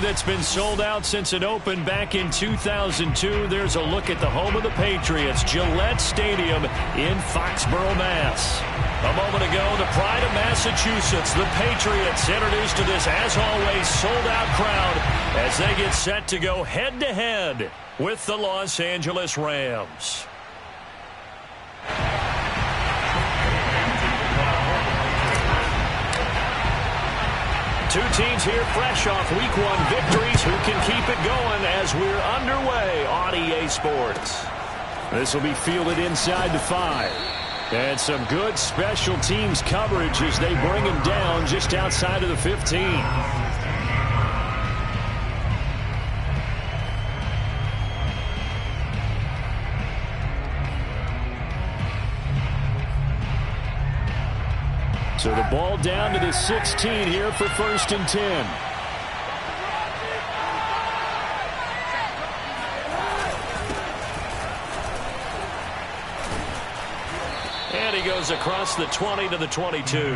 that's been sold out since it opened back in 2002. There's a look at the home of the Patriots, Gillette Stadium in Foxborough, Mass. A moment ago, the pride of Massachusetts, the Patriots, introduced to this, as always, sold-out crowd as they get set to go head-to-head with the Los Angeles Rams. Two teams here fresh off Week 1 victories. Who can keep it going as we're underway on EA Sports? This will be fielded inside the 5. And some good special teams coverage as they bring him down just outside of the 15. So the ball down to the 16 here for 1st and 10. And he goes across the 20 to the 22.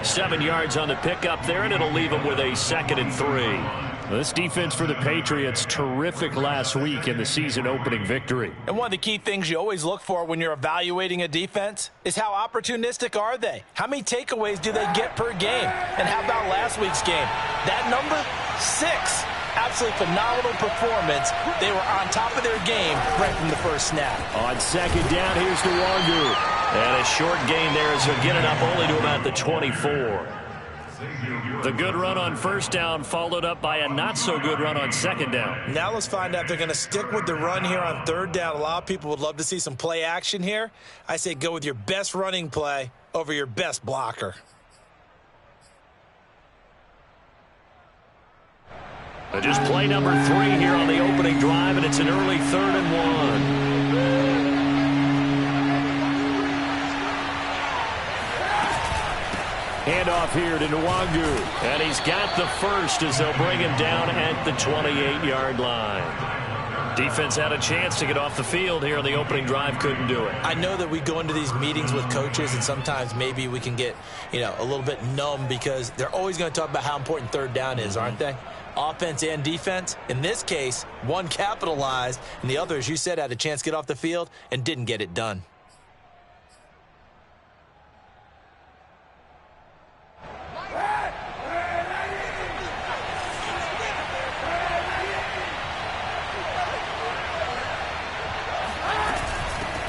7 yards on the pickup there, and it'll leave him with a 2nd and 3. This defense for the Patriots, terrific last week in the season-opening victory. And one of the key things you always look for when you're evaluating a defense is how opportunistic are they? How many takeaways do they get per game? And how about last week's game? That number, 6. Absolutely phenomenal performance. They were on top of their game right from the first snap. On 2nd down, here's Nwangu. And a short gain there as he'll get it up only to about the 24. The good run on 1st down followed up by a not-so-good run on 2nd down. Now let's find out if they're going to stick with the run here on 3rd down. A lot of people would love to see some play action here. I say go with your best running play over your best blocker. Just play number 3 here on the opening drive, and it's an early 3rd and 1. Handoff here to Nwangu, and he's got the first as they'll bring him down at the 28-yard line. Defense had a chance to get off the field here on the opening drive, couldn't do it. I know that we go into these meetings with coaches, and sometimes maybe we can get, a little bit numb because they're always going to talk about how important 3rd down is, aren't they? Offense and defense. In this case, one capitalized, and the other, as you said, had a chance to get off the field and didn't get it done.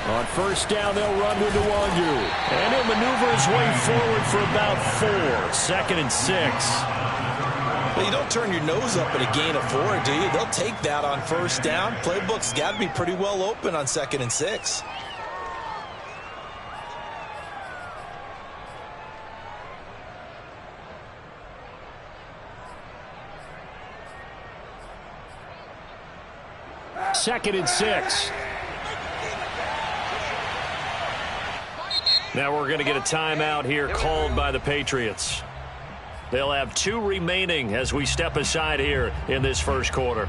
On 1st down, they'll run with Nwangu. And he'll maneuver his way forward for about 4. 2nd and 6. Well, you don't turn your nose up at a gain of 4, do you? They'll take that on 1st down. Playbook's got to be pretty well open on 2nd and 6. Second and 6. Now we're going to get a timeout here called by the Patriots. They'll have 2 remaining as we step aside here in this first quarter.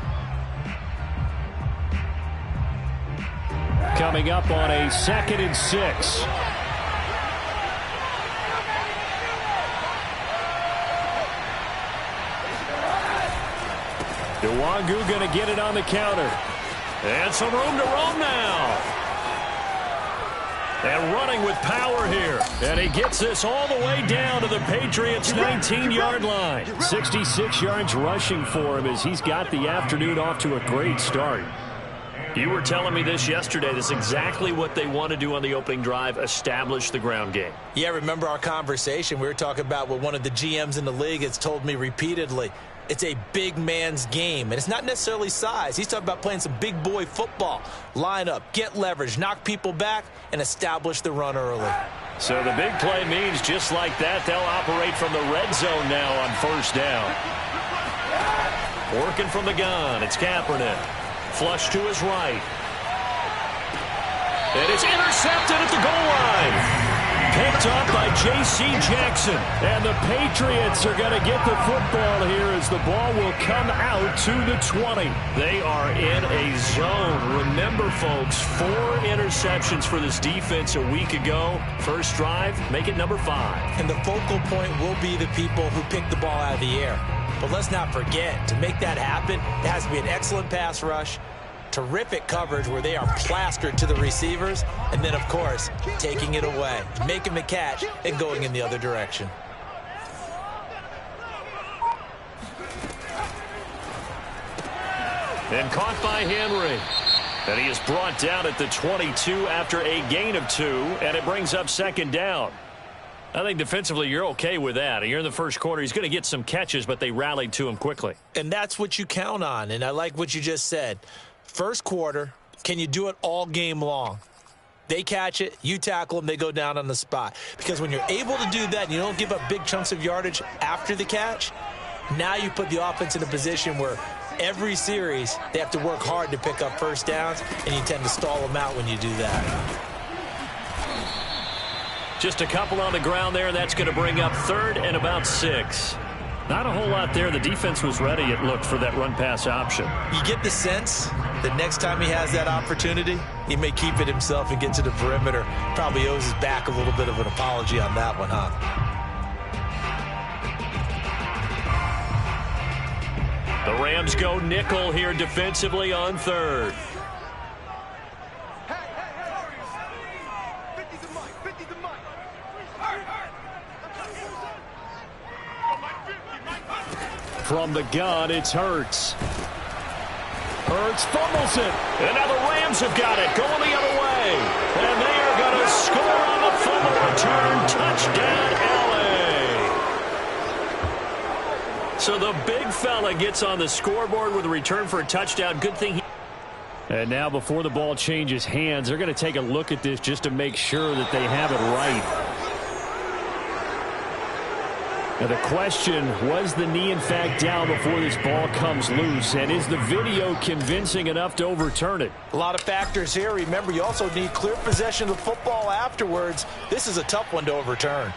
Coming up on a 2nd and 6. Nwangu going to get it on the counter. And some room to roam now. And running with power here. And he gets this all the way down to the Patriots' 19-yard line. 66 yards rushing for him as he's got the afternoon off to a great start. You were telling me this yesterday. This is exactly what they want to do on the opening drive, establish the ground game. Yeah, remember our conversation. We were talking about what one of the GMs in the league has told me repeatedly. It's a big man's game, and it's not necessarily size. He's talking about playing some big boy football. Line up, get leverage, knock people back, and establish the run early. So the big play means just like that, they'll operate from the red zone now on 1st down. Working from the gun, it's Kaepernick. Flush to his right. And it's intercepted at the goal line. Picked up by J.C. Jackson. And the Patriots are going to get the football here as the ball will come out to the 20. They are in a zone. Remember, folks, 4 interceptions for this defense a week ago. First drive, make it number 5. And the focal point will be the people who pick the ball out of the air. But let's not forget, to make that happen, it has to be an excellent pass rush, terrific coverage where they are plastered to the receivers, and then, of course, taking it away, making the catch, and going in the other direction. And caught by Henry. And he is brought down at the 22 after a gain of 2, and it brings up second down. I think defensively you're okay with that. You're in the first quarter. He's going to get some catches, but they rallied to him quickly. And that's what you count on, and I like what you just said. First quarter, can you do it all game long? They catch it, you tackle them, they go down on the spot. Because when you're able to do that and you don't give up big chunks of yardage after the catch, now you put the offense in a position where every series they have to work hard to pick up first downs, and you tend to stall them out when you do that. Just a couple on the ground there. That's going to bring up 3rd and about 6. Not a whole lot there. The defense was ready, it looked, for that run-pass option. You get the sense that next time he has that opportunity, he may keep it himself and get to the perimeter. Probably owes his back a little bit of an apology on that one, huh? The Rams go nickel here defensively on 3rd. From the gun, it's Hurts. Hurts fumbles it. And now the Rams have got it, going the other way. And they are going to score on the fumble return. Touchdown, LA. So the big fella gets on the scoreboard with a return for a touchdown. Good thing he... And now before the ball changes hands, they're going to take a look at this just to make sure that they have it right. Now the question, was the knee in fact down before this ball comes loose? And is the video convincing enough to overturn it? A lot of factors here. Remember, you also need clear possession of the football afterwards. This is a tough one to overturn.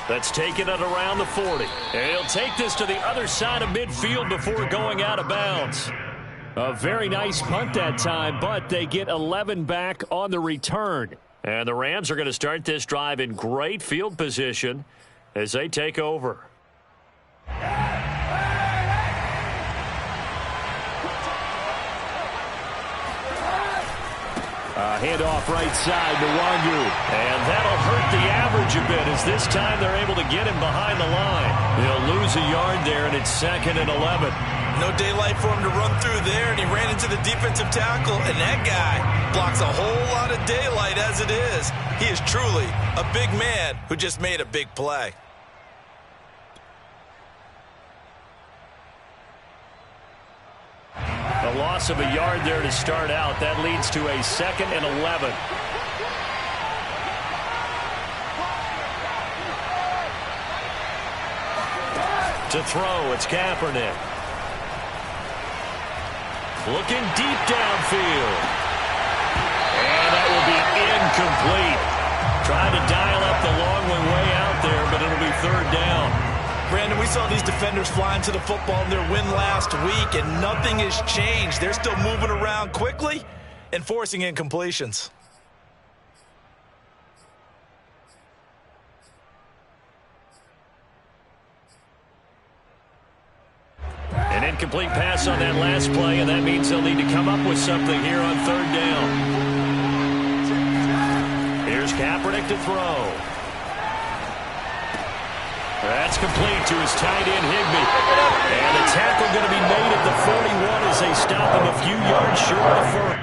That's taking it around the 40. And he'll take this to the other side of midfield before going out of bounds. A very nice punt that time, but they get 11 back on the return. And the Rams are going to start this drive in great field position as they take over. Handoff right side to Wangu. And that'll hurt the average a bit as this time they're able to get him behind the line. They'll lose a yard there, and it's 2nd and 11. No daylight for him to run through there, and he ran into the defensive tackle, and that guy blocks a whole lot of daylight as it is. He is truly a big man who just made a big play. A loss of a yard there to start out. That leads to a 2nd and 11. To throw, it's Kaepernick. Looking deep downfield. And that will be incomplete. Trying to dial up the long way out there, but it'll be 3rd down. Brandon, we saw these defenders flying to the football in their win last week, and nothing has changed. They're still moving around quickly and forcing incompletions. An incomplete pass on that last play, and that means they'll need to come up with something here on 3rd down. Here's Kaepernick to throw. That's complete to his tight end, Higbee. And the tackle going to be made at the 41 as they stop him a few yards short of the first.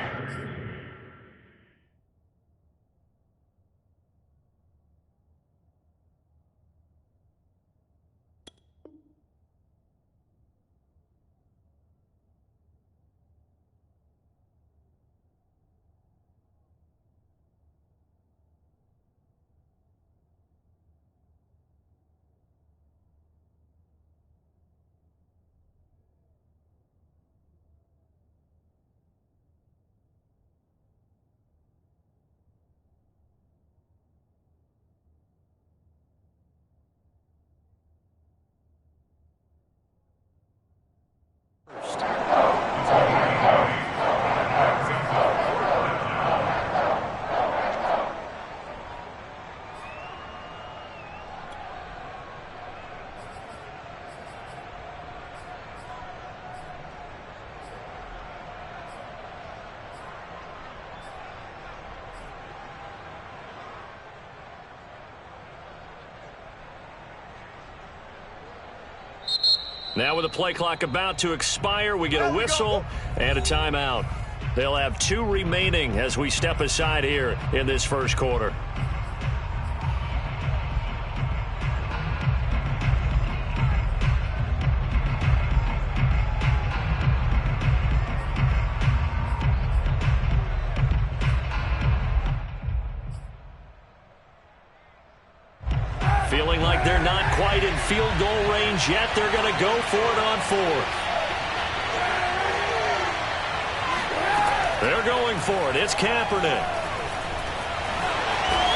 Now with the play clock about to expire, we get a whistle and a timeout. They'll have 2 remaining as we step aside here in this first quarter. Feeling like they're not quite in field goal range yet. They're going to go for it on 4th. They're going for it. It's Kaepernick.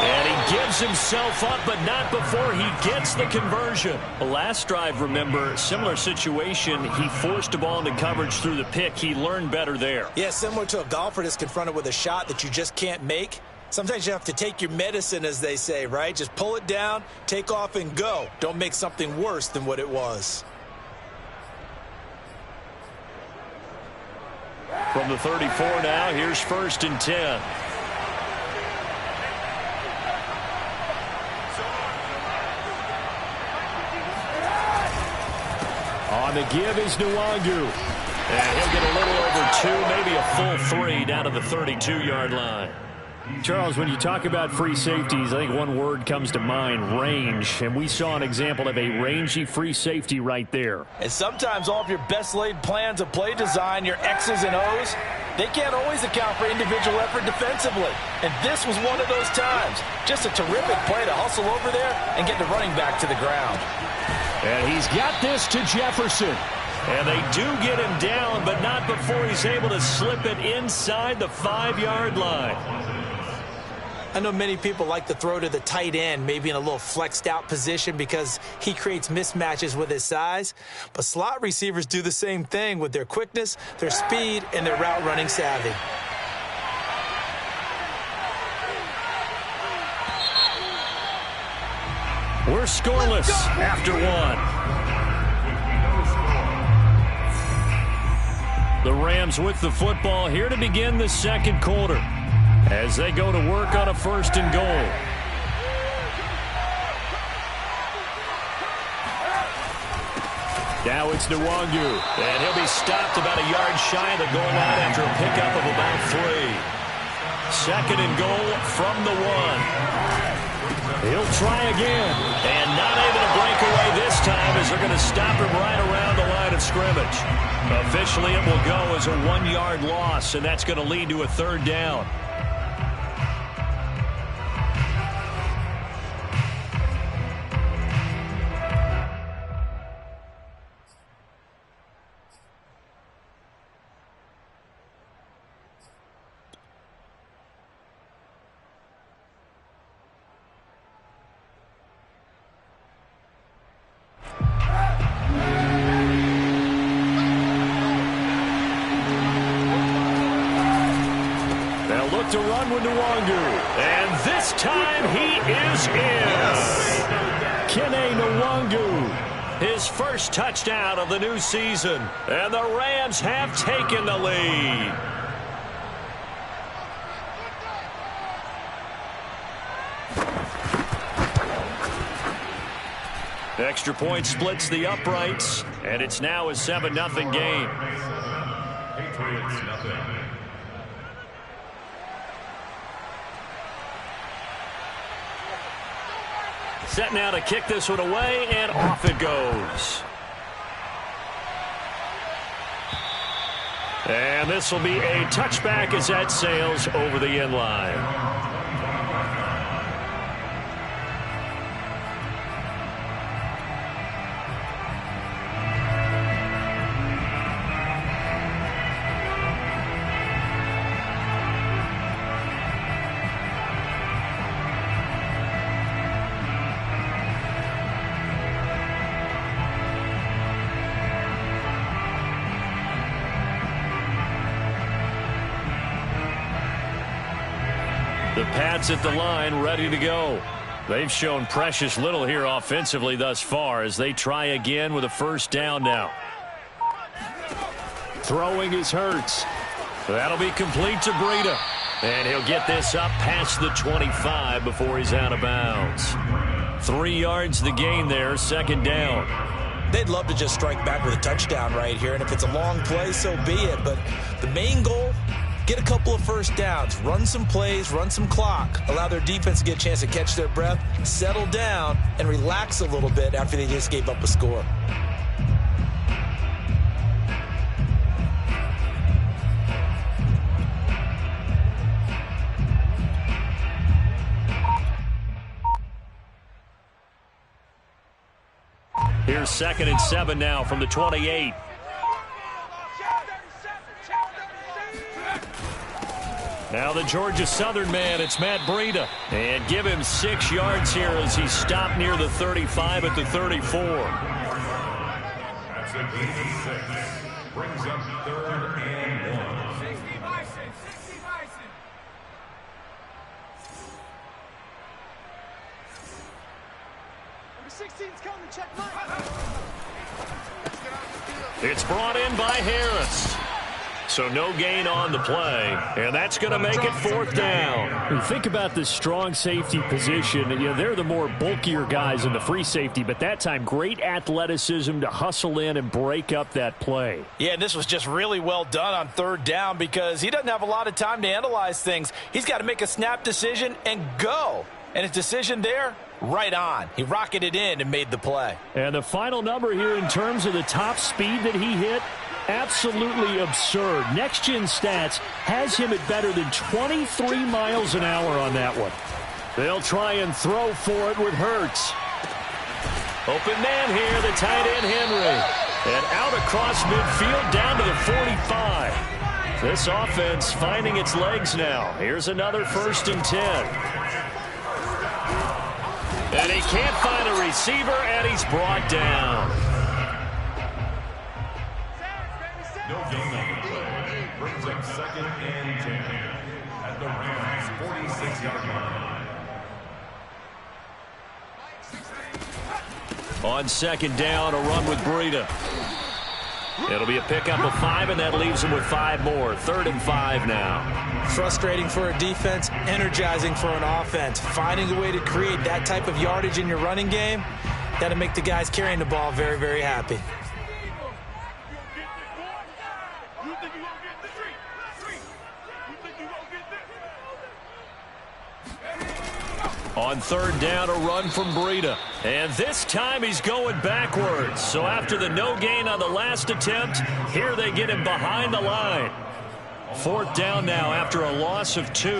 And he gives himself up, but not before he gets the conversion. The last drive, remember, similar situation. He forced a ball into coverage through the pick. He learned better there. Yeah, similar to a golfer that's confronted with a shot that you just can't make. Sometimes you have to take your medicine, as they say, right? Just pull it down, take off, and go. Don't make something worse than what it was. From the 34 now, here's 1st and 10. On the give is Nwangu. And he'll get a little over 2, maybe a full 3 down to the 32-yard line. Charles, when you talk about free safeties, I think one word comes to mind, range. And we saw an example of a rangy free safety right there. And sometimes all of your best laid plans of play design, your X's and O's, they can't always account for individual effort defensively. And this was one of those times. Just a terrific play to hustle over there and get the running back to the ground. And he's got this to Jefferson. And they do get him down, but not before he's able to slip it inside the 5-yard line. I know many people like to throw to the tight end, maybe in a little flexed out position because he creates mismatches with his size. But slot receivers do the same thing with their quickness, their speed, and their route running savvy. We're scoreless after 1. The Rams with the football here to begin the second quarter, as they go to work on a 1st and goal. Now it's Nwangu, and he'll be stopped about a yard shy of the goal line after a pickup of about 3. 2nd and goal from the 1. He'll try again, and not able to break away this time as they're going to stop him right around the line of scrimmage. Officially, it will go as a 1-yard loss, and that's going to lead to a 3rd down. To run with Nwangu, and this time he is in. Kene Nwangu, his first touchdown of the new season, and the Rams have taken the lead. Extra point splits the uprights, and it's now a 7-0 game. Patriots nothing. Set now to kick this one away, and off it goes. And this will be a touchback as that sails over the end line. The Pats at the line, ready to go. They've shown precious little here offensively thus far as they try again with a 1st down now. Throwing is Hurts. That'll be complete to Breida. And he'll get this up past the 25 before he's out of bounds. 3 yards the gain there, 2nd down. They'd love to just strike back with a touchdown right here, and if it's a long play, so be it. But the main goal, get a couple of first downs, run some plays, run some clock, allow their defense to get a chance to catch their breath, settle down, and relax a little bit after they just gave up a score. Here's 2nd and 7 now from the 28. Now the Georgia Southern man, it's Matt Breida. And give him 6 yards here as he stopped near the 35 at the 34. That's a gain of 6. Brings up 3rd and 1. 60 Bison, 60 Bison. Number 16's coming, check mine. It's brought in by Harris. So no gain on the play, and that's going to make it 4th down. When you think about the strong safety position, they're the more bulkier guys in the free safety, but that time great athleticism to hustle in and break up that play. Yeah, and this was just really well done on 3rd down because he doesn't have a lot of time to analyze things. He's got to make a snap decision and go. And his decision there, right on. He rocketed in and made the play. And the final number here in terms of the top speed that he hit, absolutely absurd. Next Gen Stats has him at better than 23 miles an hour on that one. They'll try and throw for it with Hurts. Open man here, the tight end Henry. And out across midfield down to the 45. This offense finding its legs now. Here's another 1st and 10. And he can't find a receiver, and he's brought down. No gain on the play. Brings up 2nd and 10 at the Rams' 46-yard line. On 2nd down, a run with Breida. It'll be a pickup of 5, and that leaves him with 5 more. 3rd and 5 now. Frustrating for a defense, energizing for an offense. Finding a way to create that type of yardage in your running game, that'll make the guys carrying the ball very, very happy. On 3rd down, a run from Breida. And this time he's going backwards. So after the no gain on the last attempt, here they get him behind the line. 4th down now after a loss of 2.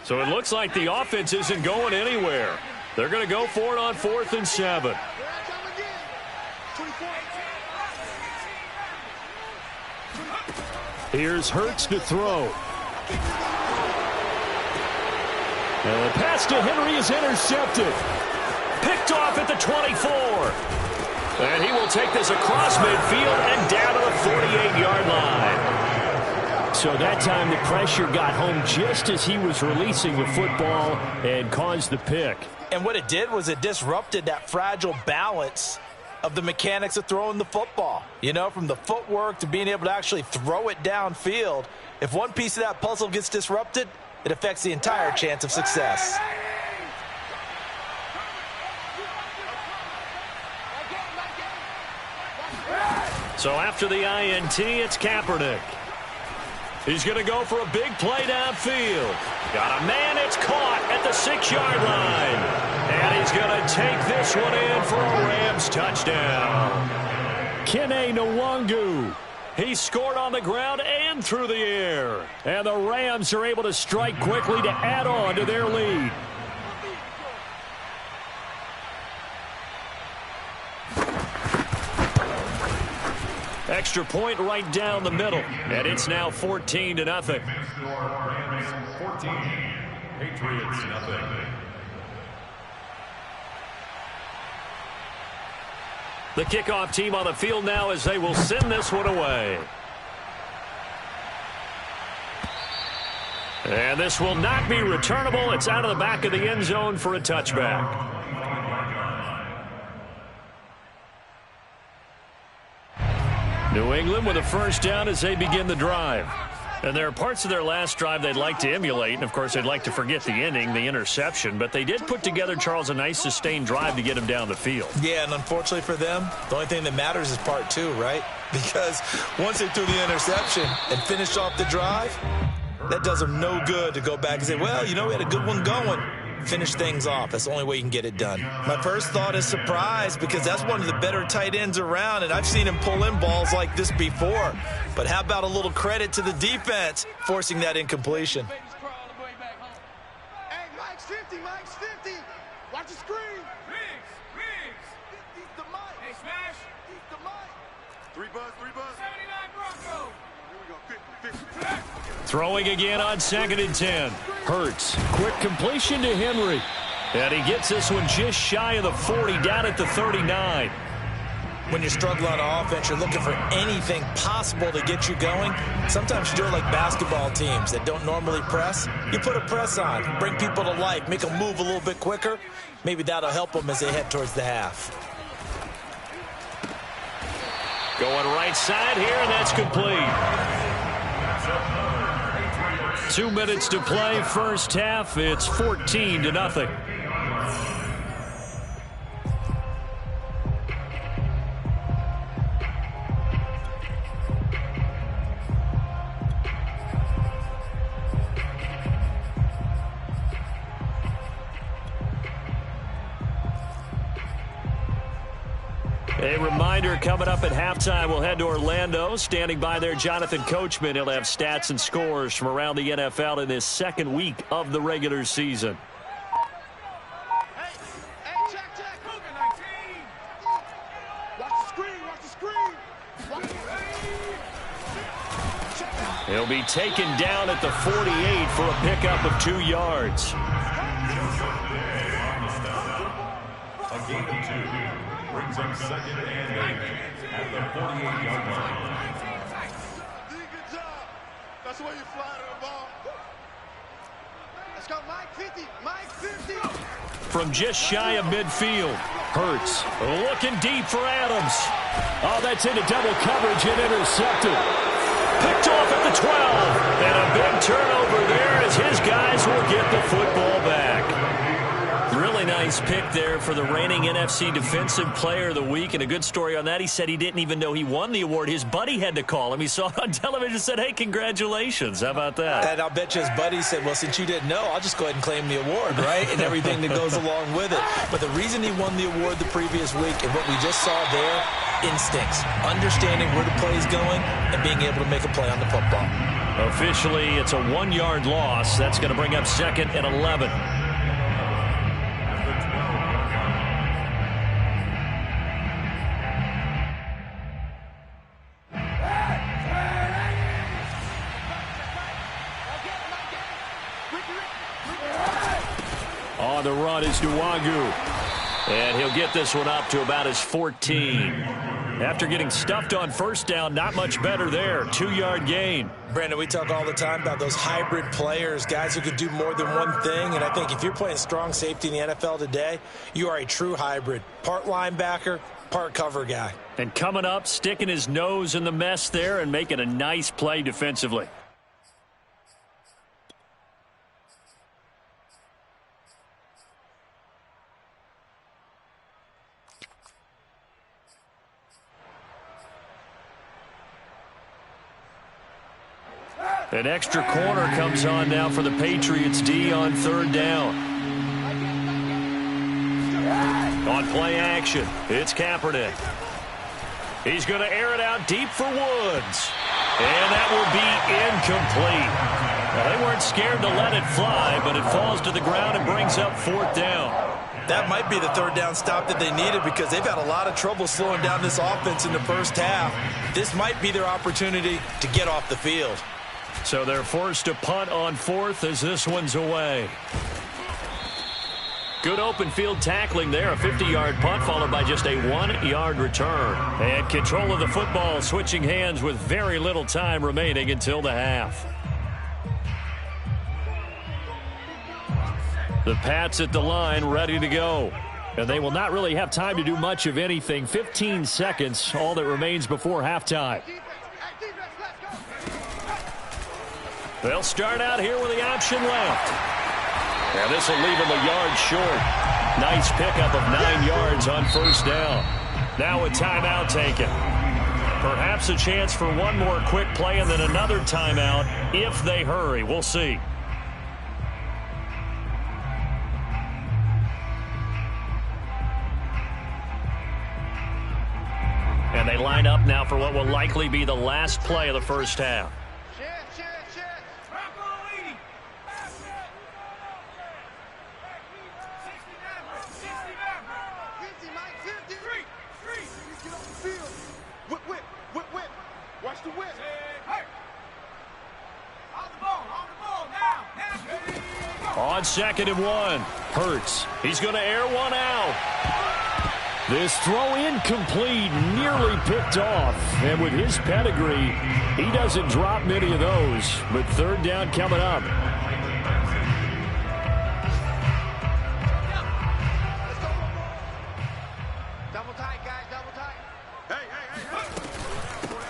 So it looks like the offense isn't going anywhere. They're going to go for it on 4th and 7. Here's Hurts to throw. And the pass to Henry is intercepted. Picked off at the 24. And he will take this across midfield and down to the 48-yard line. So that time the pressure got home just as he was releasing the football and caused the pick. And what it did was it disrupted that fragile balance of the mechanics of throwing the football. You know, from the footwork to being able to actually throw it downfield. If one piece of that puzzle gets disrupted, it affects the entire chance of success. So after the INT, it's Kaepernick. He's going to go for a big play downfield. Got a man, it's caught at the 6-yard line. And he's going to take this one in for a Rams touchdown. Kene Nwangu. He scored on the ground and through the air. And the Rams are able to strike quickly to add on to their lead. Extra point right down the middle. And it's now 14-0. Rams 14, Patriots nothing. The kickoff team on the field now as they will send this one away. And this will not be returnable. It's out of the back of the end zone for a touchback. New England with a first down as they begin the drive. And there are parts of their last drive they'd like to emulate, and, of course, they'd like to forget the inning, the interception. But they did put together, Charles, a nice sustained drive to get him down the field. Yeah, and unfortunately for them, the only thing that matters is part two, right? Because once they threw the interception and finished off the drive, that does them no good to go back and say, well, you know, we had a good one going. Finish things off. That's the only way you can get it done. My first thought is surprise, because that's one of the better tight ends around, and I've seen him pull in balls like this before. But how about a little credit to the defense forcing that incompletion? Hey, Mike's 50, Mike's 50. Watch the screen. Riggs. He's the Mike. Hey, Smash. He's the Mike. 3 buzz. 79 Broncos. Here we go, 50. Throwing again on 2nd and 10. Hurts. Quick completion to Henry. And he gets this one just shy of the 40, down at the 39. When you're struggling on offense, you're looking for anything possible to get you going. Sometimes you do it like basketball teams that don't normally press. You put a press on, bring people to life, make them move a little bit quicker. Maybe that'll help them as they head towards the half. Going right side here, and that's complete. 2 minutes to play, first half. It's 14-0. A reminder, coming up at halftime, we'll head to Orlando. Standing by there, Jonathan Coachman. He'll have stats and scores from around the NFL in this second week of the regular season. Hey, check. Watch the screen. He'll be taken down at the 48 for a pickup of 2 yards. A gain of 2 brings up 2nd and 8 at the 48-yard line. Good job. That's the way you fly to the ball. Let's go, Mike 50. From just shy of midfield, Hurts looking deep for Adams. Oh, that's into double coverage and intercepted. Picked off at the 12. And a big turnover there as his guys will get the football back. Really nice pick there for the reigning NFC Defensive Player of the Week. And a good story on that. He said he didn't even know he won the award. His buddy had to call him. He saw it on television and said, hey, congratulations. How about that? And I'll bet you his buddy said, well, since you didn't know, I'll just go ahead and claim the award, right? And everything that goes along with it. But the reason he won the award the previous week and what we just saw there, instincts, understanding where the play is going and being able to make a play on the football. Officially, it's a 1-yard loss. That's going to bring up 2nd and 11. On the run is Nwagu. And he'll get this one up to about his 14. After getting stuffed on first down, not much better there. 2-yard gain. Brandon, we talk all the time about those hybrid players, guys who can do more than one thing. And I think if you're playing strong safety in the NFL today, you are a true hybrid. Part linebacker, part cover guy. And coming up, sticking his nose in the mess there and making a nice play defensively. An extra corner comes on now for the Patriots D on 3rd down. On play action, it's Kaepernick. He's going to air it out deep for Woods. And that will be incomplete. Well, they weren't scared to let it fly, but it falls to the ground and brings up 4th down. That might be the 3rd down stop that they needed because they've had a lot of trouble slowing down this offense in the first half. This might be their opportunity to get off the field. So they're forced to punt on 4th as this one's away. Good open field tackling there. A 50-yard punt followed by just a 1-yard return. And control of the football switching hands with very little time remaining until the half. The Pats at the line ready to go. And they will not really have time to do much of anything. 15 seconds, all that remains before halftime. They'll start out here with the option left. And this will leave him a yard short. Nice pickup of 9 yards on first down. Now a timeout taken. Perhaps a chance for one more quick play and then another timeout if they hurry. We'll see. And they line up now for what will likely be the last play of the first half. Watch the whip. On 2nd and 1, Hurts. He's going to air one out. This throw incomplete, nearly picked off. And with his pedigree, he doesn't drop many of those. But third down coming up. Double tight, guys, double tight. Hey.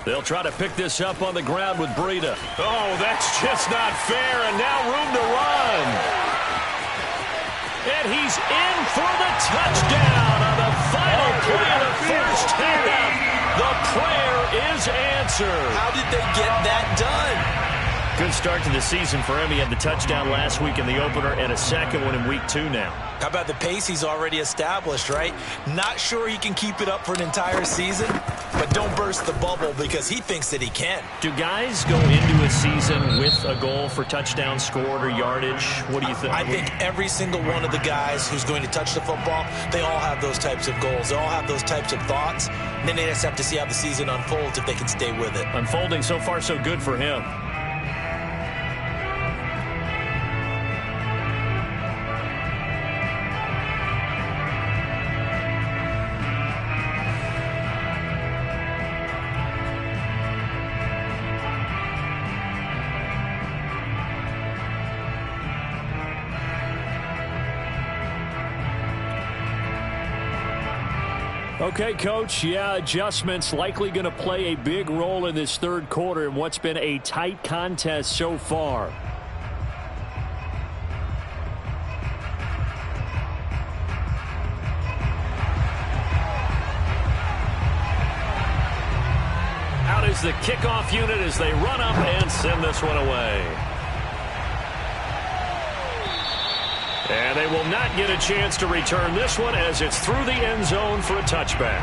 They'll try to pick this up on the ground with Breida. Oh, that's just not fair, and now room to run. And he's in for the touchdown on the final play of the first half. The prayer is answered. How did they get that done? Good start to the season for him. He had the touchdown last week in the opener and a second one in week 2 now. How about the pace he's already established, right? Not sure he can keep it up for an entire season, but don't burst the bubble because he thinks that he can. Do guys go into a season with a goal for touchdown scored or yardage? What do you think? I think every single one of the guys who's going to touch the football, they all have those types of goals. They all have those types of thoughts. And then they just have to see how the season unfolds if they can stay with it. Unfolding so far so good for him. Okay, Coach, adjustments likely going to play a big role in this third quarter in what's been a tight contest so far. Out is the kickoff unit as they run up and send this one away. And they will not get a chance to return this one as it's through the end zone for a touchback.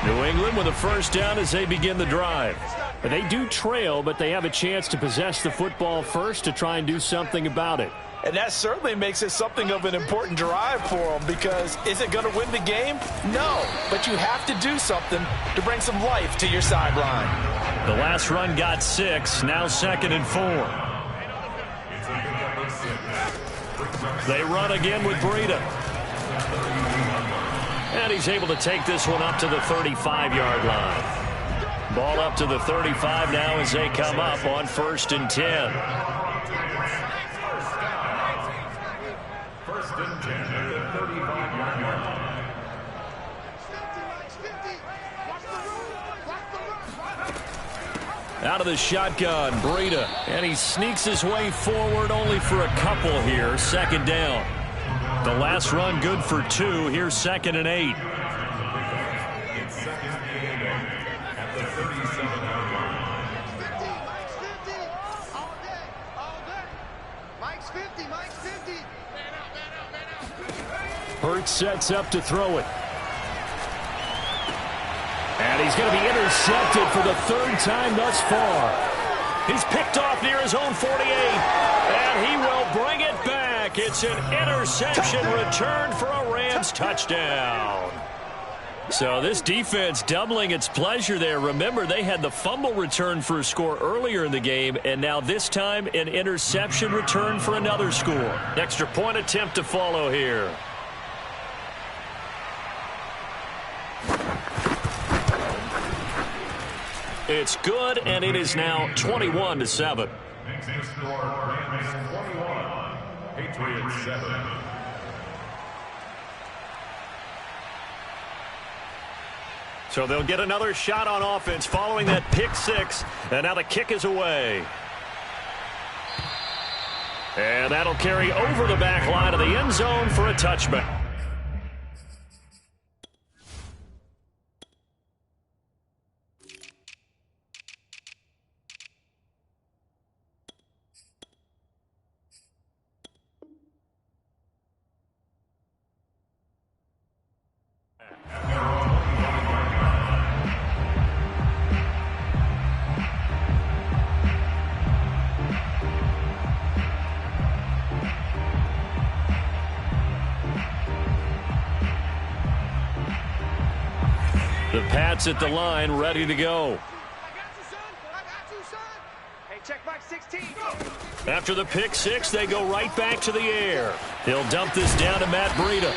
New England with a first down as they begin the drive. They do trail, but they have a chance to possess the football first to try and do something about it. And that certainly makes it something of an important drive for them because is it going to win the game? No, but you have to do something to bring some life to your sideline. The last run got 6, now 2nd and 4. They run again with Breida. And he's able to take this one up to the 35-yard line. Ball up to the 35 now as they come up on 1st and 10. Out of the shotgun, Breida, and he sneaks his way forward only for a couple here. 2nd down. The last run good for 2. Here's 2nd and 8. It's 2nd and 8 at the 37-yard line. Mike's 50. All day. Mike's 50. Mike's 50. Man out. Hurts sets up to throw it. And he's going to be intercepted for the 3rd time thus far. He's picked off near his own 48. And he will bring it back. It's an interception returned for a Rams touchdown. So this defense doubling its pleasure there. Remember, they had the fumble return for a score earlier in the game, and now this time an interception return for another score. Extra point attempt to follow here. It's good, and it is now 21-7. Next in score, Rams 21, Patriots 7. So they'll get another shot on offense following that pick six. And now the kick is away. And that'll carry over the back line of the end zone for a touchback. The Pats at the line, ready to go. After the pick six, they go right back to the air. He'll dump this down to Matt Breida.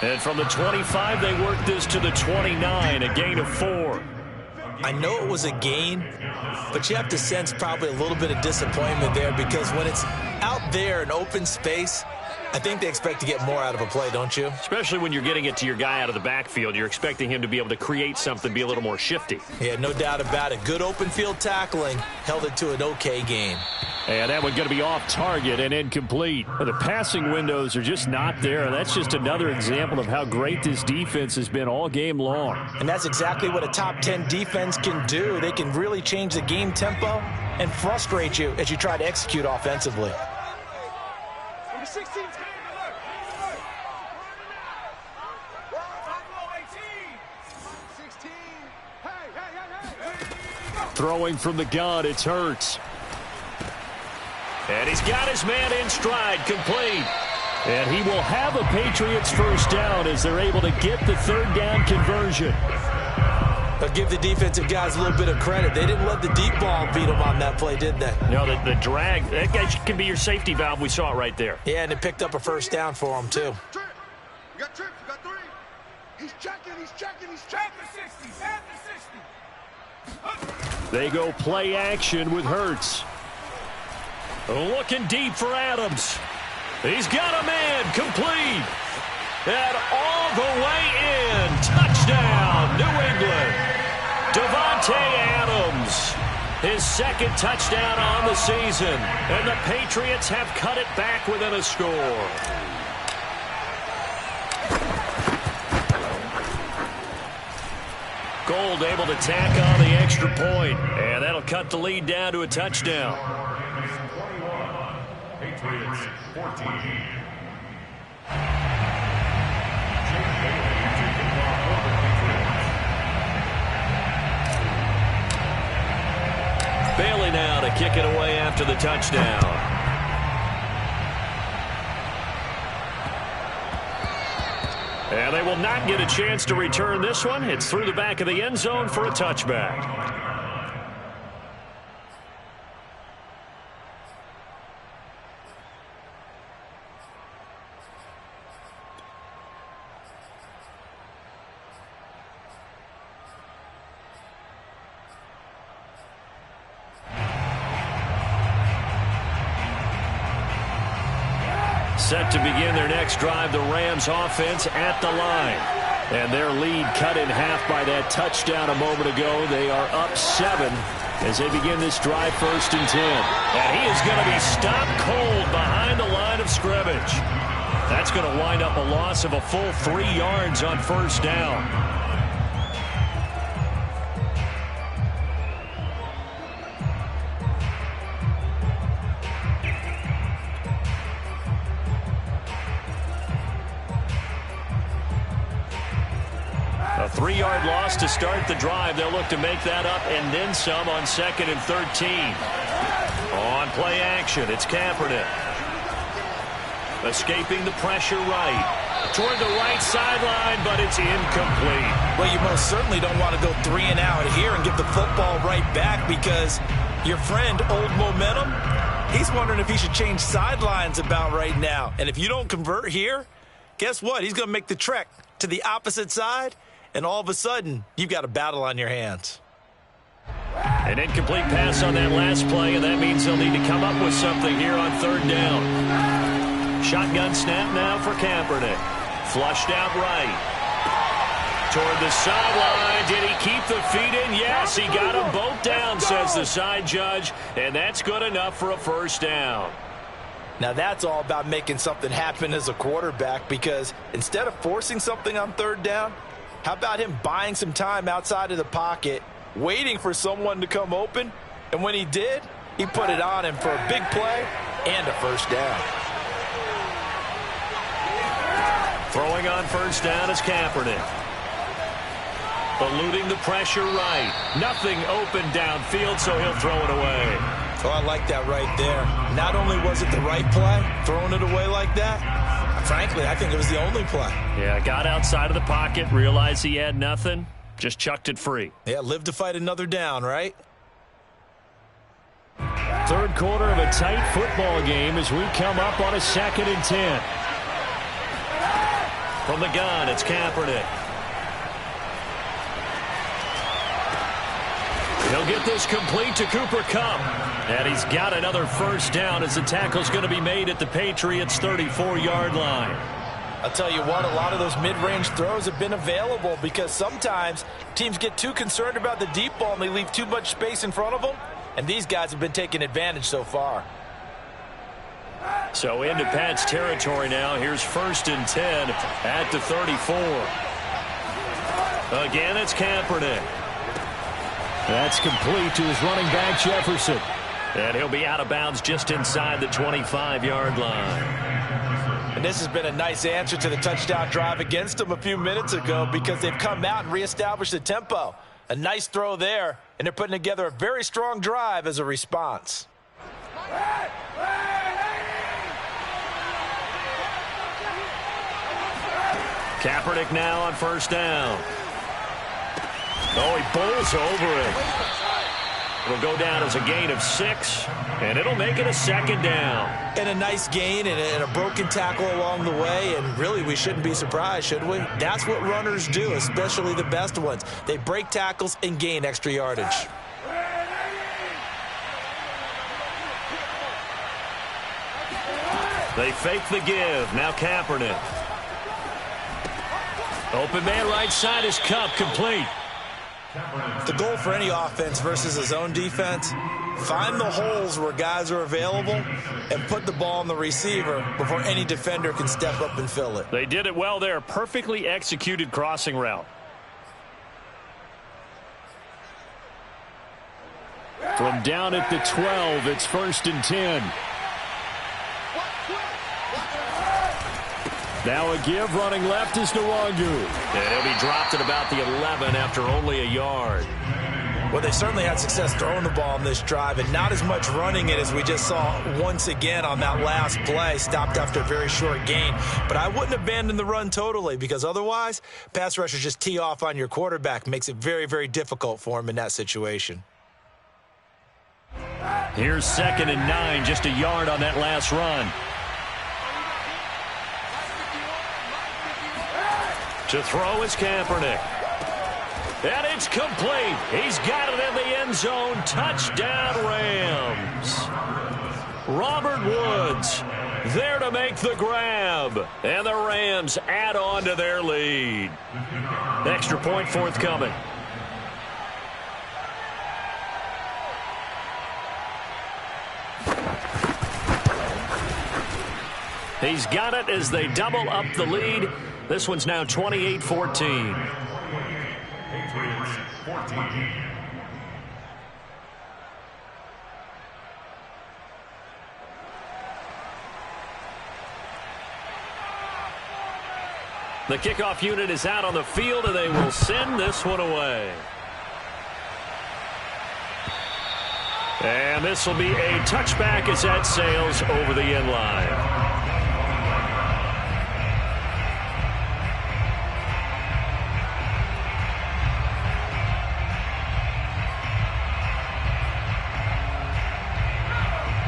And from the 25, they work this to the 29, a gain of 4. I know it was a gain, but you have to sense probably a little bit of disappointment there because when it's out there in open space, I think they expect to get more out of a play, don't you? Especially when you're getting it to your guy out of the backfield. You're expecting him to be able to create something, be a little more shifty. Yeah, no doubt about it. Good open field tackling held it to an okay game. And that one going to be off target and incomplete. The passing windows are just not there. That's just another example of how great this defense has been all game long. And that's exactly what a top 10 defense can do. They can really change the game tempo and frustrate you as you try to execute offensively. Number 16. Throwing from the gun, it's Hurts. And he's got his man in stride, complete. And he will have a Patriots first down as they're able to get the third down conversion. But give the defensive guys a little bit of credit. They didn't let the deep ball beat them on that play, did they? No, the drag, that guy can be your safety valve. We saw it right there. Yeah, and it picked up a first down for them, too. Trip. You got trips. You got 3. He's checking. He's checking. He's checking. At the 60. At the 60. They go play action with Hurts. Looking deep for Adams. He's got a man, complete. And all the way in. Touchdown, New England. Davante Adams. His second touchdown on the season. And the Patriots have cut it back within a score. Gold able to tack on the extra point. And that'll cut the lead down to a touchdown. Patriots 14. Bailey now to kick it away after the touchdown. And they will not get a chance to return this one. It's through the back of the end zone for a touchback. Set to begin their next drive, the Rams offense at the line. And their lead cut in half by that touchdown a moment ago. They are up 7 as they begin this drive, 1st and 10. And he is going to be stopped cold behind the line of scrimmage. That's going to wind up a loss of a full 3 yards on 1st down. A 3-yard loss to start the drive. They'll look to make that up and then some on 2nd and 13. On play action, it's Kaepernick. Escaping the pressure right. Toward the right sideline, but it's incomplete. Well, you most certainly don't want to go 3 and out here and give the football right back because your friend, Old Momentum, he's wondering if he should change sidelines about right now. And if you don't convert here, guess what? He's going to make the trek to the opposite side. And all of a sudden, you've got a battle on your hands. An incomplete pass on that last play, and that means they'll need to come up with something here on 3rd down. Shotgun snap now for Kaepernick. Flushed out right. toward the sideline. Did he keep the feet in? Yes, he got them both down, says the side judge, and that's good enough for a first down. Now that's all about making something happen as a quarterback, because instead of forcing something on third down, how about him buying some time outside of the pocket, waiting for someone to come open, and when he did, he put it on him for a big play and a first down. Throwing on first down is Kaepernick. Eluding the pressure right. Nothing open downfield, so he'll throw it away. Oh, I like that right there. Not only was it the right play, throwing it away like that, frankly, I think it was the only play. Yeah, got outside of the pocket, realized he had nothing, just chucked it free. Yeah, live to fight another down, right? Third quarter of a tight football game as we come up on a 2nd and 10. From the gun, it's Kaepernick. He'll get this complete to Cooper Kupp. And he's got another first down as the tackle's going to be made at the Patriots' 34-yard line. I'll tell you what, a lot of those mid-range throws have been available because sometimes teams get too concerned about the deep ball and they leave too much space in front of them. And these guys have been taking advantage so far. So into Pat's territory now. Here's 1st and 10 at the 34. Again, it's Kaepernick. That's complete to his running back, Jefferson. And he'll be out of bounds just inside the 25-yard line. And this has been a nice answer to the touchdown drive against them a few minutes ago because they've come out and reestablished the tempo. A nice throw there, and they're putting together a very strong drive as a response. Kaepernick now on first down. Oh, he bowls over it. It'll go down as a gain of 6, and it'll make it a 2nd down. And a nice gain and a broken tackle along the way, and really we shouldn't be surprised, should we? That's what runners do, especially the best ones. They break tackles and gain extra yardage. They fake the give. Now Kaepernick. Open man right side is Kupp, complete. The goal for any offense versus a zone defense, find the holes where guys are available and put the ball on the receiver before any defender can step up and fill it. They did it well there. Perfectly executed crossing route. From down at the 12, it's 1st and 10. Now a give, running left is Nwangu. And he'll be dropped at about the 11 after only a yard. Well, they certainly had success throwing the ball on this drive and not as much running it as we just saw once again on that last play. Stopped after a very short gain. But I wouldn't abandon the run totally because otherwise, pass rushers just tee off on your quarterback. Makes it very, very difficult for him in that situation. Here's 2nd and 9, just a yard on that last run. To throw is Kaepernick. And it's complete. He's got it in the end zone. Touchdown, Rams. Robert Woods there to make the grab. And the Rams add on to their lead. Extra point forthcoming. He's got it as they double up the lead. This one's now 28-14. Patriots 14. The kickoff unit is out on the field, and they will send this one away. And this will be a touchback as that sails over the end line.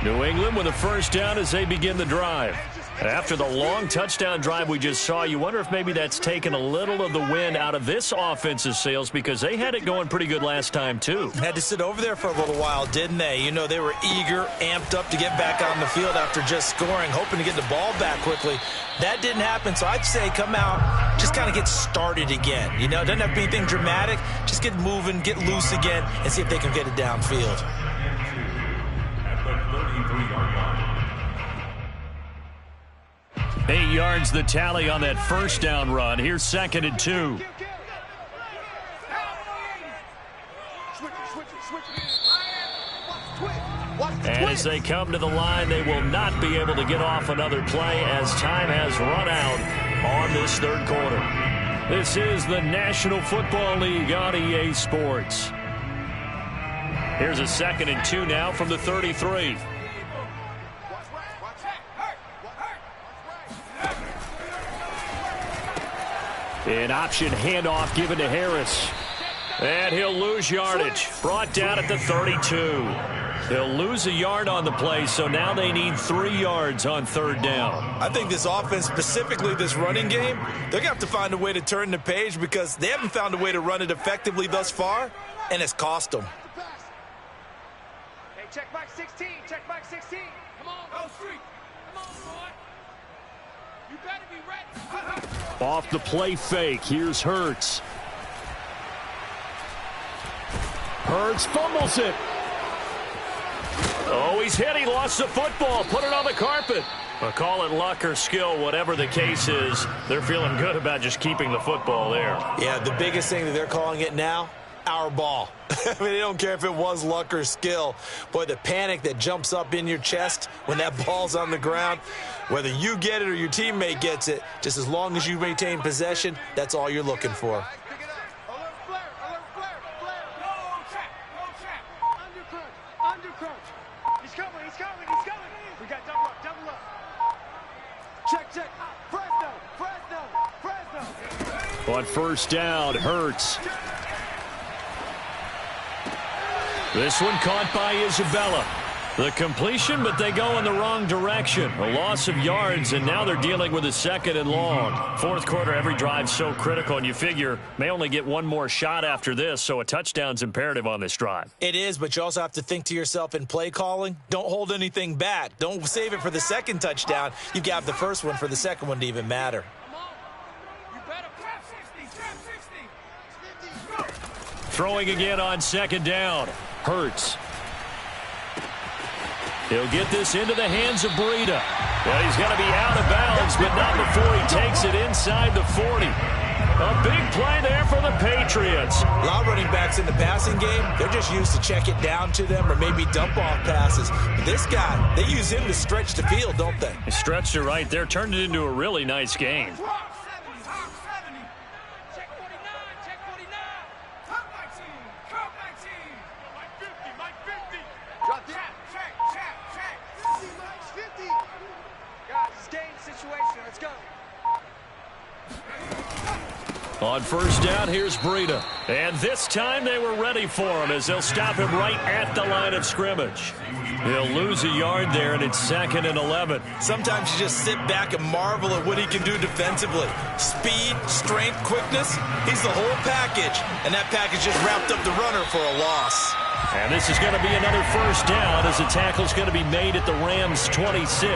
New England with a first down as they begin the drive. After the long touchdown drive we just saw, you wonder if maybe that's taken a little of the wind out of this offense's sails because they had it going pretty good last time, too. Had to sit over there for a little while, didn't they? You know, they were eager, amped up to get back on the field after just scoring, hoping to get the ball back quickly. That didn't happen, so I'd say come out, just kind of get started again. You know, it doesn't have to be anything dramatic. Just get moving, get loose again, and see if they can get it downfield. At the 33-yard line. 8 yards the tally on that first down run. Here's 2nd and 2. And as they come to the line, they will not be able to get off another play as time has run out on this third quarter. This is the National Football League on EA Sports. Here's a 2nd and 2 now from the 33. An option handoff given to Harris. And he'll lose yardage. Brought down at the 32. He'll lose a yard on the play, so now they need 3 yards on 3rd down. I think this offense, specifically this running game, they're going to have to find a way to turn the page because they haven't found a way to run it effectively thus far, and it's cost them. Hey, check back 16. Check back 16. Come on, go street. Come on, boy. You better be ready. Off the play fake, here's Hurts. Hurts fumbles it. Oh, he's hit. He lost the football. Put it on the carpet. Well, call it luck or skill, whatever the case is. They're feeling good about just keeping the football there. Yeah, the biggest thing that they're calling it now, our ball. I mean, they don't care if it was luck or skill. Boy, the panic that jumps up in your chest when that ball's on the ground, whether you get it or your teammate gets it, just as long as you maintain possession, that's all you're looking for. On 1st down, Hurts. This one caught by Isabella. The completion, but they go in the wrong direction. A loss of yards, and now they're dealing with a 2nd and long. 4th quarter, every drive's so critical, and you figure may only get one more shot after this, so a touchdown's imperative on this drive. It is, but you also have to think to yourself in play calling, don't hold anything back. Don't save it for the 2nd touchdown. You got the first one for the 2nd one to even matter. Throwing again on 2nd down. Hurts. He'll get this into the hands of Breida. Well, he's going to be out of bounds, but not before he takes it inside the 40. A big play there for the Patriots. A lot of running backs in the passing game, they're just used to check it down to them or maybe dump off passes. But this guy, they use him to stretch the field, don't they? He stretched it right there, turned it into a really nice game. On 1st down, here's Breida. And this time they were ready for him as they'll stop him right at the line of scrimmage. He'll lose a yard there, and it's 2nd and 11. Sometimes you just sit back and marvel at what he can do defensively. Speed, strength, quickness, he's the whole package. And that package just wrapped up the runner for a loss. And this is going to be another 1st down as the tackle's going to be made at the Rams' 26.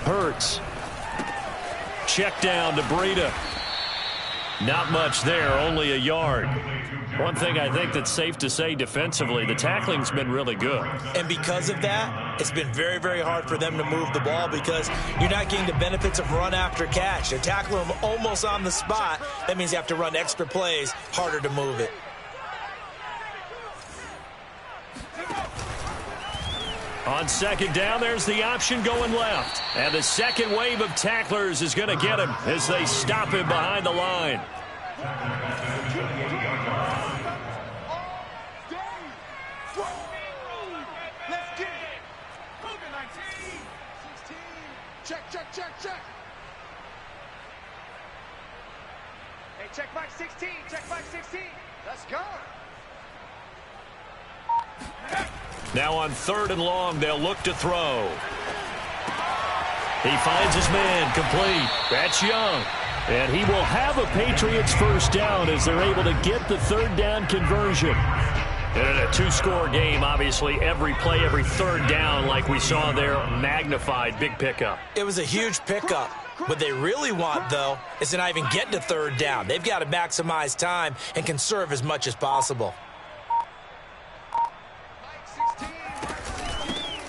Hurts. Check down to Breida. Not much there, only a yard. One thing I think that's safe to say defensively, the tackling's been really good. And because of that, it's been very, very hard for them to move the ball because you're not getting the benefits of run after catch. They're tackling them almost on the spot. That means you have to run extra plays, harder to move it. On 2nd down, there's the option going left. And the second wave of tacklers is going to get him as they stop him behind the line. Check. Hey, check back 16. Check back 16. Let's go. Now on 3rd and long, they'll look to throw. He finds his man, complete. That's Young. And he will have a Patriots first down as they're able to get the 3rd down conversion. And in a 2-score game, obviously, every play, every 3rd down, like we saw there, magnified. Big pickup. It was a huge pickup. What they really want, though, is to not even get to 3rd down. They've got to maximize time and conserve as much as possible.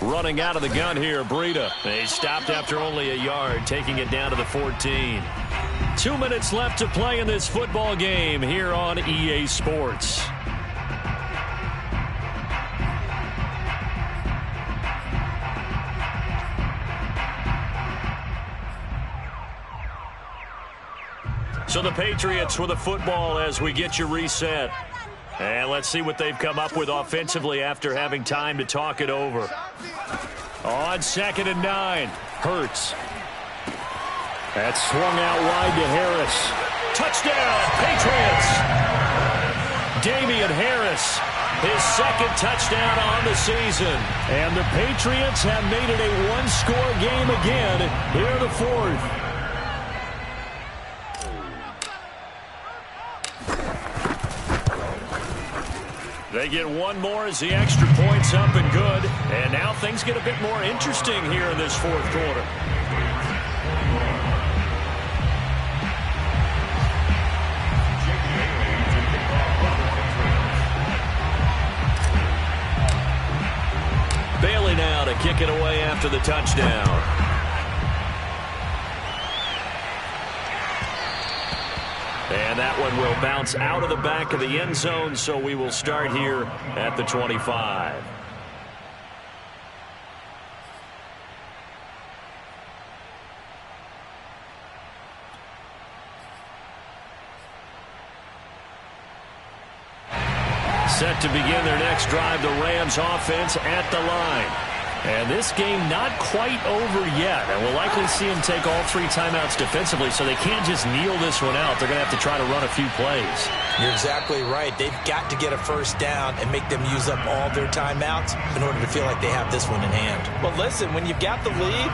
Running out of the gun here, Breida. They stopped after only a yard, taking it down to the 14. 2 minutes left to play in this football game here on EA Sports. So the Patriots with the football as we get you reset. And let's see what they've come up with offensively after having time to talk it over. On 2nd and 9, Hurts. That's swung out wide to Harris. Touchdown, Patriots! Damian Harris, his 2nd touchdown on the season. And the Patriots have made it a 1-score game again here in the 4th. They get one more as the extra point's up and good. And now things get a bit more interesting here in this 4th quarter. Bailey now to kick it away after the touchdown. And that one will bounce out of the back of the end zone, so we will start here at the 25. Set to begin their next drive, the Rams offense at the line. And this game not quite over yet. And we'll likely see them take all 3 timeouts defensively, so they can't just kneel this one out. They're going to have to try to run a few plays. You're exactly right. They've got to get a first down and make them use up all their timeouts in order to feel like they have this one in hand. Well, listen, when you've got the lead,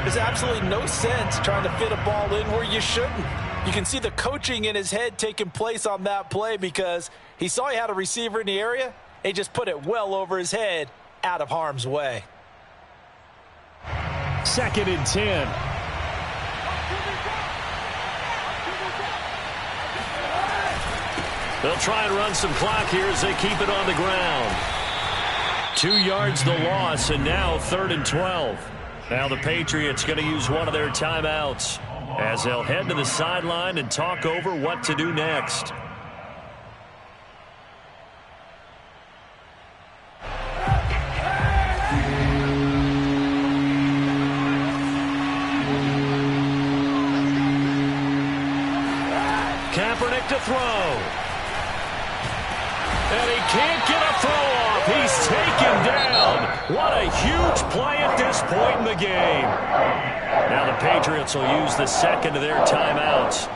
there's absolutely no sense trying to fit a ball in where you shouldn't. You can see the coaching in his head taking place on that play because he saw he had a receiver in the area. He just put it well over his head out of harm's way. 2nd and 10. They'll try and run some clock here as they keep it on the ground. 2 yards the loss, and now 3rd and 12. Now the Patriots going to use one of their timeouts as they'll head to the sideline and talk over what to do next. Kaepernick to throw. And he can't get a throw off. He's taken down. What a huge play at this point in the game. Now the Patriots will use the 2nd of their timeouts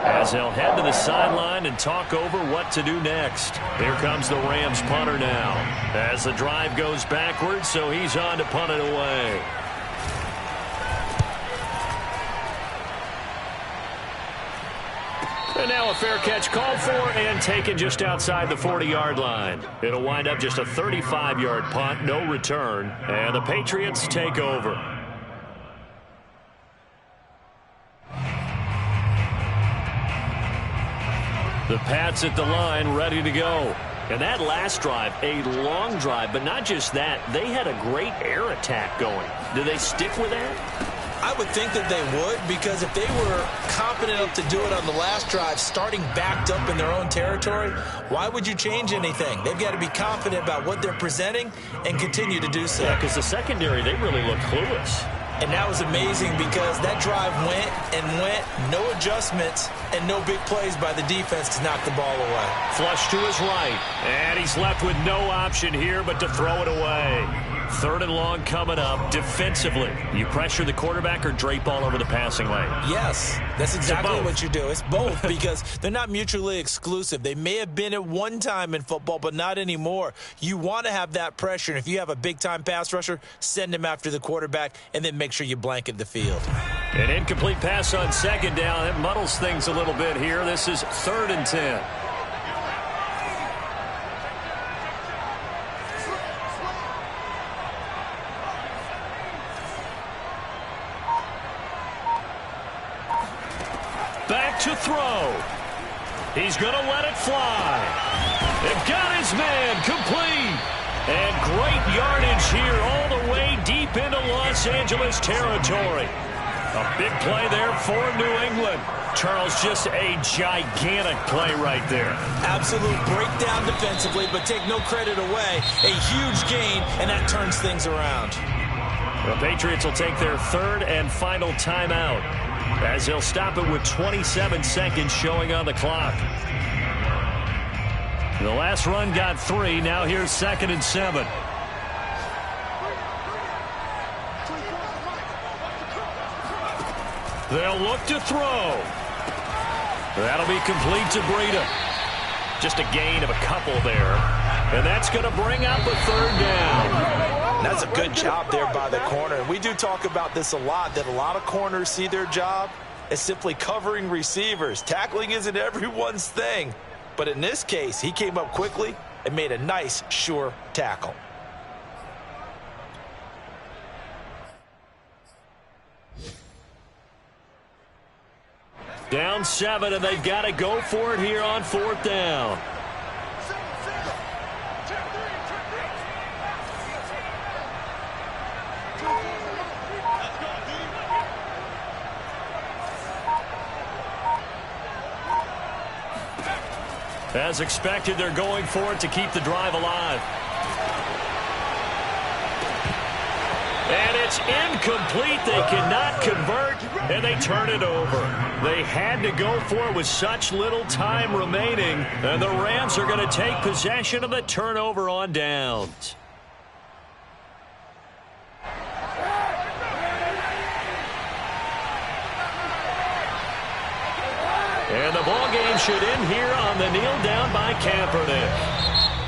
as they'll head to the sideline and talk over what to do next. Here comes the Rams punter now as the drive goes backwards, so he's on to punt it away. And now a fair catch called for and taken just outside the 40-yard line. It'll wind up just a 35-yard punt, no return, and the Patriots take over. The Pats at the line, ready to go. And that last drive, a long drive, but not just that. They had a great air attack going. Do they stick with that? I would think that they would, because if they were confident enough to do it on the last drive, starting backed up in their own territory, why would you change anything? They've got to be confident about what they're presenting and continue to do so. Yeah, because the secondary, they really looked clueless. And that was amazing because that drive went and went, no adjustments, and no big plays by the defense to knock the ball away. Flush to his right, and he's left with no option here but to throw it away. Third and long coming up. Defensively, you pressure the quarterback or drape all over the passing lane? Yes, that's exactly what you do. It's both because they're not mutually exclusive. They may have been at one time in football, but not anymore. You want to have that pressure, and if you have a big-time pass rusher, send him after the quarterback, and then make sure you blanket the field. An incomplete pass on second down. It muddles things a little bit here. This is 3rd and 10. Back to throw. He's going to let it fly. They've got his man complete. And great yardage here all the way deep into Los Angeles territory. A big play there for New England. Charles, just a gigantic play right there. Absolute breakdown defensively, but take no credit away. A huge gain, and that turns things around. The Patriots will take their 3rd and final timeout, as they'll stop it with 27 seconds showing on the clock. The last run got 3. Now here's 2nd and 7. They'll look to throw. That'll be complete to Breida. Just a gain of a couple there. And that's going to bring up a 3rd down. That's a good job there by the corner. And we do talk about this a lot, that a lot of corners see their job as simply covering receivers. Tackling isn't everyone's thing. But in this case, he came up quickly and made a nice, sure tackle. Down 7, and they've got to go for it here on 4th down. As expected, they're going for it to keep the drive alive. And it's incomplete. They cannot convert, and they turn it over. They had to go for it with such little time remaining, and the Rams are going to take possession of the turnover on downs. And the ball game should end here on the kneel down by Kaepernick.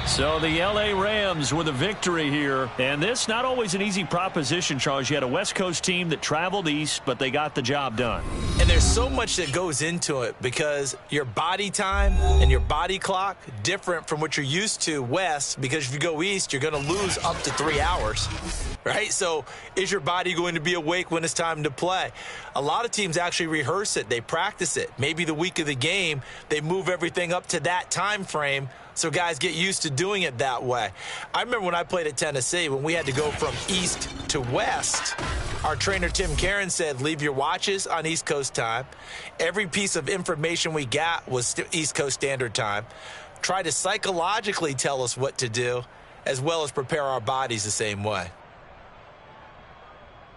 So the L.A. Rams with a victory here. And this not always an easy proposition, Charles. You had a West Coast team that traveled east, but they got the job done. And there's so much that goes into it because your body time and your body clock different from what you're used to west, because if you go east, you're going to lose up to 3 hours, right? So is your body going to be awake when it's time to play? A lot of teams actually rehearse it. They practice it. Maybe the week of the game, they move everything up to that time frame so guys get used to doing it that way. I remember when I played at Tennessee, when we had to go from east to west, our trainer Tim Karen said, leave your watches on East Coast time. Every piece of information we got was East Coast Standard Time. Try to psychologically tell us what to do, as well as prepare our bodies the same way.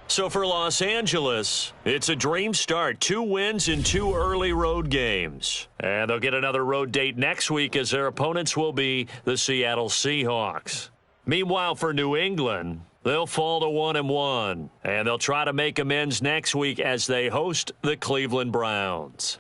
So for Los Angeles, it's a dream start. 2 wins in 2 early road games. And they'll get another road date next week as their opponents will be the Seattle Seahawks. Meanwhile, for New England, they'll fall to 1-1. And they'll try to make amends next week as they host the Cleveland Browns.